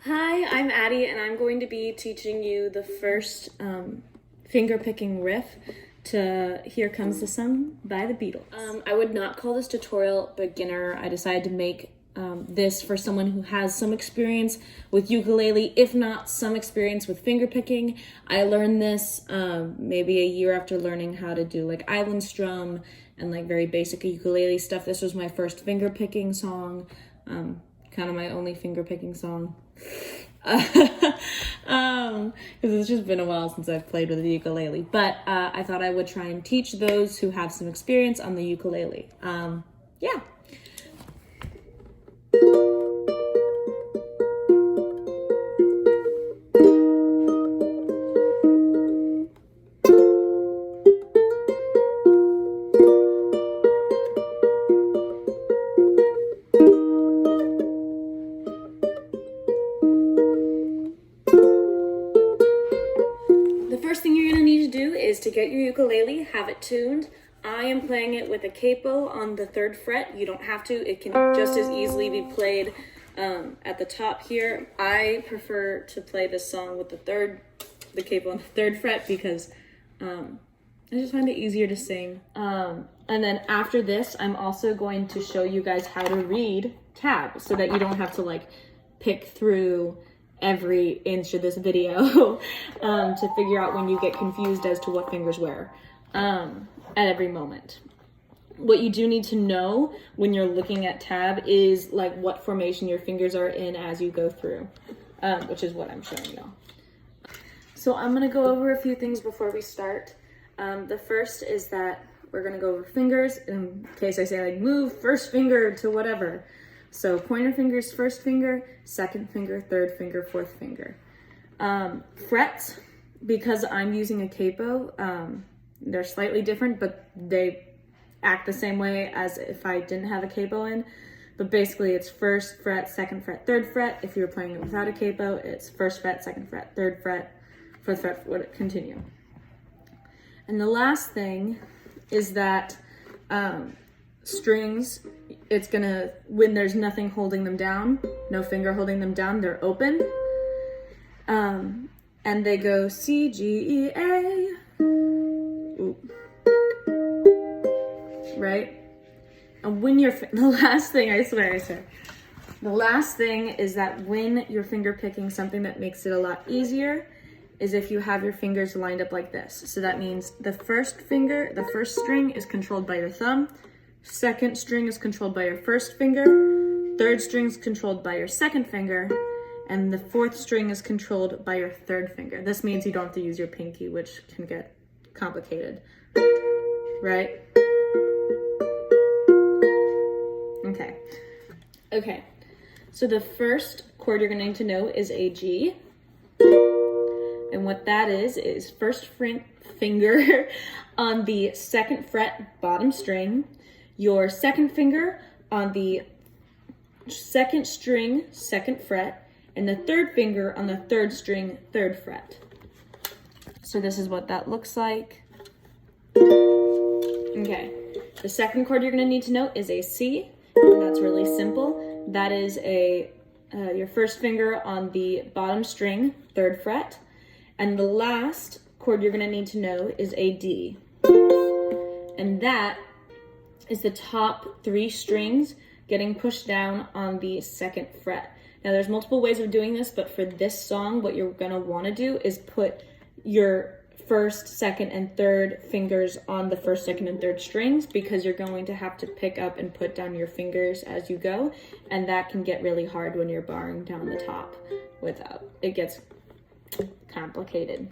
Hi, I'm Adie, and I'm going to be teaching you the first finger picking riff to Here Comes the Sun by the Beatles. I would not call this tutorial beginner. I decided to make this for someone who has some experience with ukulele, if not some experience with finger picking. I learned this maybe a year after learning how to do like island strum and like very basic ukulele stuff. This was my first finger picking song, kind of my only finger picking song. Because it's just been a while since I've played with the ukulele, but I thought I would try and teach those who have some experience on the ukulele. Yeah. The first thing you're going to need to do is to get your ukulele, have it tuned. I am playing it with a capo on the 3rd fret. You don't have to. It can just as easily be played at the top here. I prefer to play this song with the capo on the 3rd fret because I just find it easier to sing. And then after this, I'm also going to show you guys how to read tab so that you don't have to like pick through every inch of this video to figure out when you get confused as to what fingers where at every moment. What you do need to know when you're looking at tab is like what formation your fingers are in as you go through, which is what I'm showing you. So I'm gonna go over a few things before we start. The first is that we're gonna go over fingers in case I say like move first finger to whatever. So pointer finger's first finger, 2nd finger, 3rd finger, 4th finger. Frets, because I'm using a capo, they're slightly different, but they act the same way as if I didn't have a capo in. But basically it's 1st fret, 2nd fret, 3rd fret. If you were playing it without a capo, it's 1st fret, 2nd fret, 3rd fret, 4th fret, would continue. And the last thing is that strings, it's gonna, when there's nothing holding them down, no finger holding them down, they're open. And they go C, G, E, A. Ooh. Right? And when you're, the last thing the last thing is that when you're finger picking, something that makes it a lot easier is if you have your fingers lined up like this. So that means the first string is controlled by your thumb, 2nd string is controlled by your 1st finger, 3rd string is controlled by your 2nd finger, and the 4th string is controlled by your 3rd finger. This means you don't have to use your pinky, which can get complicated, right? Okay. So the first chord you're gonna need to know is a G. And what that is 1st finger on the 2nd fret, bottom string, your 2nd finger on the 2nd string, 2nd fret, and the 3rd finger on the 3rd string, 3rd fret. So this is what that looks like. Okay, the second chord you're gonna need to know is a C, and that's really simple. That is your 1st finger on the bottom string, 3rd fret, and the last chord you're gonna need to know is a D. And that is the top 3 strings getting pushed down on the 2nd fret. Now there's multiple ways of doing this, but for this song, what you're gonna wanna do is put your 1st, 2nd, and 3rd fingers on the 1st, 2nd, and 3rd strings because you're going to have to pick up and put down your fingers as you go, and that can get really hard when you're barring down the top it gets complicated.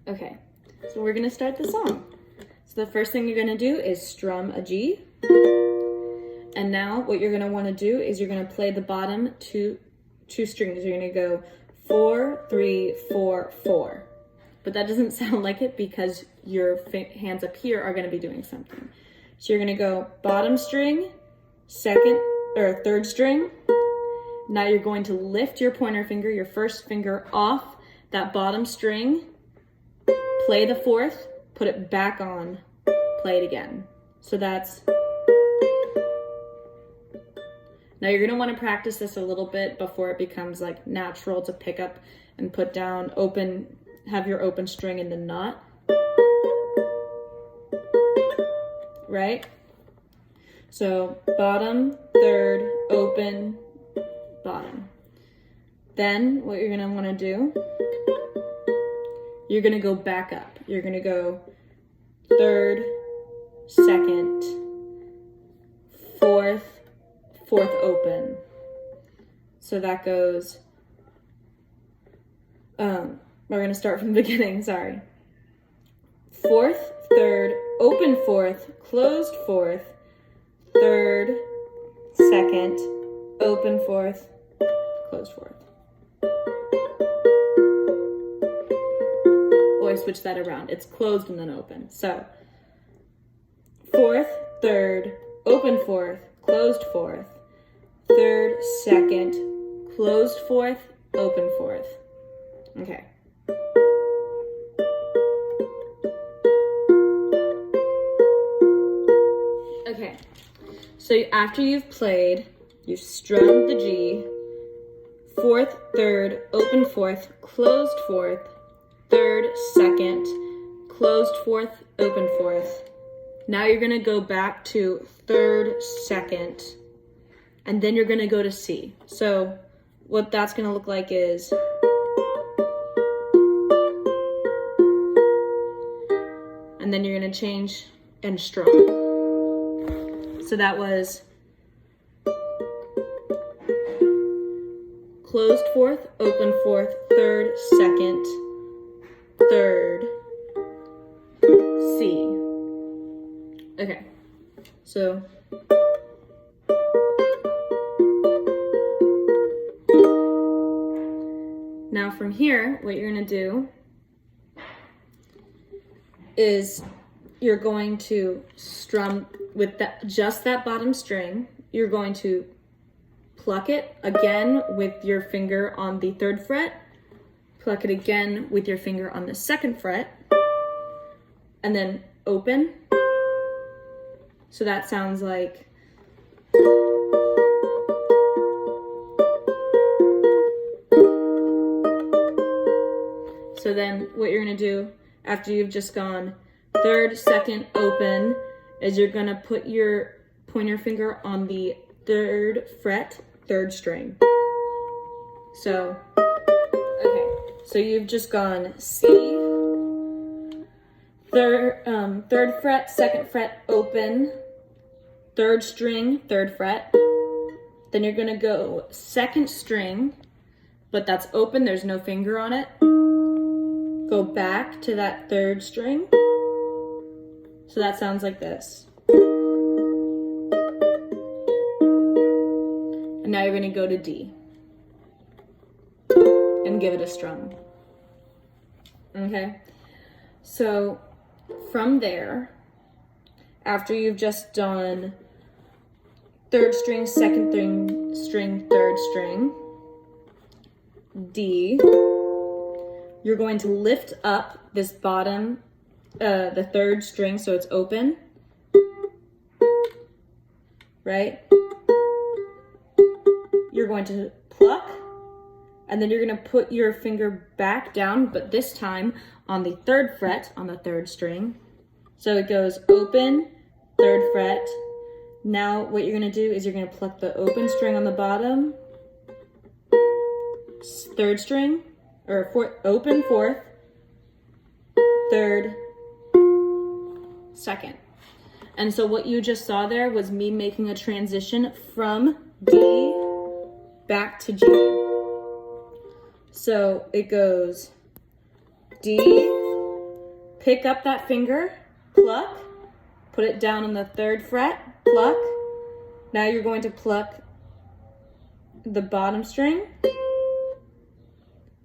Okay, so we're gonna start the song. So the first thing you're gonna do is strum a G. And now what you're gonna wanna do is you're gonna play the bottom two strings. You're gonna go 4, 3, 4, 4. But that doesn't sound like it because your hands up here are gonna be doing something. So you're gonna go bottom string, 3rd string. Now you're going to lift your pointer finger, your 1st finger off that bottom string, play the 4th, put it back on, play it again. So that's Now you're gonna wanna practice this a little bit before it becomes like natural to pick up and put down, have your open string in the knot, right? So bottom, third, open, bottom. Then what you're gonna wanna do, you're gonna go back up. You're gonna go third, second, fourth open. So that goes, we're gonna start from the beginning, sorry. Fourth, third, open fourth, closed fourth, third, second, open fourth, closed fourth. Or switch that around. It's closed and then open. So fourth, third, open fourth, closed fourth, third, second, closed fourth, open fourth. Okay. Okay. So after you've played, you've strummed the G, fourth, third, open fourth, closed fourth, third, second, closed fourth, open fourth. Now you're gonna go back to third, second, and then you're gonna go to C. So what that's gonna look like is, and then you're gonna change and strum. So that was closed fourth, open fourth, third, second, third, C. Okay, so now from here, what you're gonna do is you're going to strum with just that bottom string. You're going to pluck it again with your finger on the third fret, pluck it again with your finger on the second fret, and then open. So that sounds like, so then what you're gonna do after you've just gone third, second, open, is you're gonna put your pointer finger on the third fret, third string. So, okay, so you've just gone C, third fret, second fret, open, third string, third fret. Then you're gonna go second string, but that's open, there's no finger on it. Go back to that third string. So that sounds like this. And now you're gonna go to D and give it a strum. Okay, so from there, after you've just done third string, second string, third string, D, you're going to lift up this bottom, the third string so it's open, right? You're going to pluck, and then you're going to put your finger back down, but this time on the third fret on the third string. So it goes open, third fret. Now what you're going to do is you're going to pluck the open string on the bottom, third string, or fourth, open fourth, third, second. And so what you just saw there was me making a transition from D back to G. So it goes D, pick up that finger, pluck, put it down on the third fret, pluck. Now you're going to pluck the bottom string.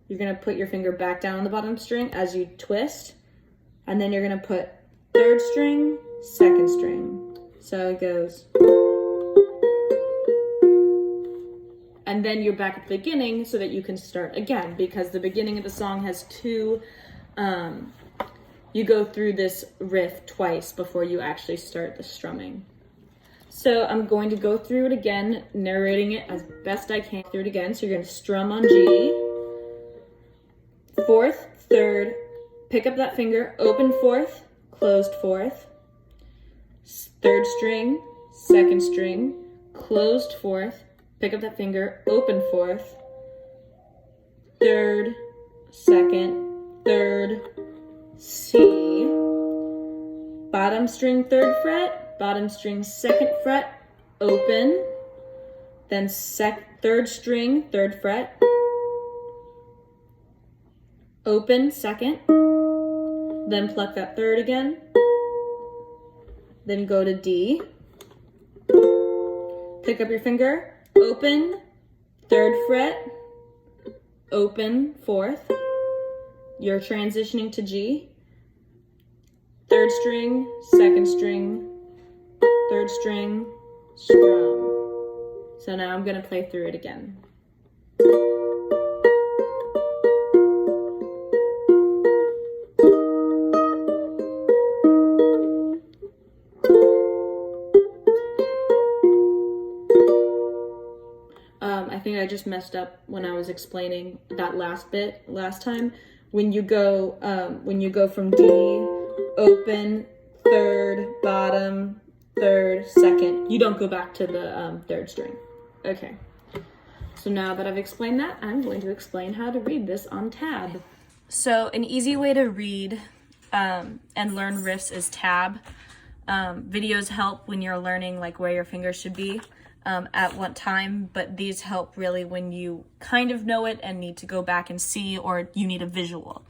You're gonna put your finger back down on the bottom string as you twist, and then you're gonna put third string, second string. So it goes, and then you're back at the beginning so that you can start again, because the beginning of the song has two, you go through this riff twice before you actually start the strumming. So I'm going to go through it again, narrating it as best I can. Through it again. So you're going to strum on G, fourth, third, pick up that finger, open fourth, closed fourth, third string, second string, closed fourth, pick up that finger, open fourth, third, second, third, C, bottom string, third fret, bottom string, second fret, open, then third string, third fret, open, second, then pluck that third again, then go to D, pick up your finger, open, third fret, open, fourth, you're transitioning to G, third string, second string, third string, strum. So now I'm going to play through it again. I think I just messed up when I was explaining that last bit last time. When you go from D, open, third, bottom, third, second, you don't go back to the third string. Okay. So now that I've explained that, I'm going to explain how to read this on tab. So an easy way to read and learn riffs is tab. Videos help when you're learning like where your fingers should be at what time, but these help really when you kind of know it and need to go back and see, or you need a visual.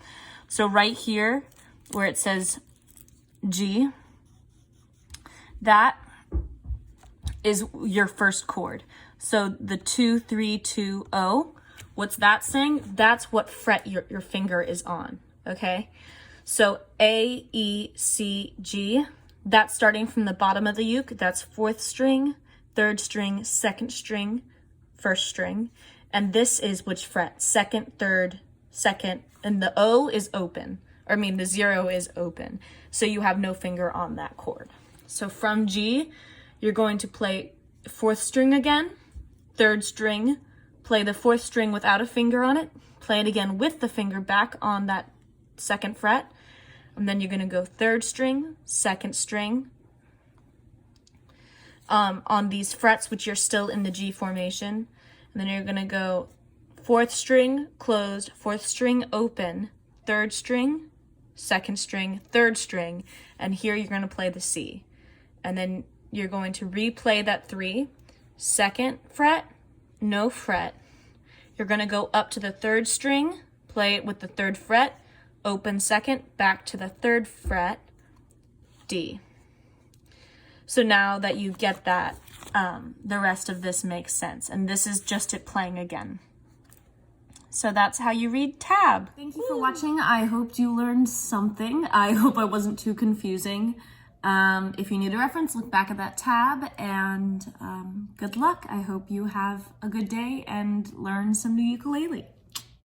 So right here where it says G, that is your first chord. So the 2, 3, 2, 0, what's that saying? That's what fret your finger is on, okay? So A, E, C, G, that's starting from the bottom of the uke. That's fourth string, third string, second string, first string. And this is which fret? Second, third, second, and the O is open. Or I mean, the 0 is open. So you have no finger on that chord. So from G, you're going to play fourth string again, third string, play the fourth string without a finger on it, play it again with the finger back on that second fret, and then you're going to go third string, second string, on these frets, which you're still in the G formation. And then you're going to go fourth string, closed, fourth string, open, third string, second string, third string, and here you're going to play the C. And then you're going to replay that 3, second fret, no fret. You're going to go up to the third string, play it with the third fret, open second, back to the third fret, D. So now that you get that, the rest of this makes sense. And this is just it playing again. So that's how you read tab. Thank you for watching. I hope you learned something. I hope I wasn't too confusing. If you need a reference, look back at that tab, and good luck. I hope you have a good day and learn some new ukulele.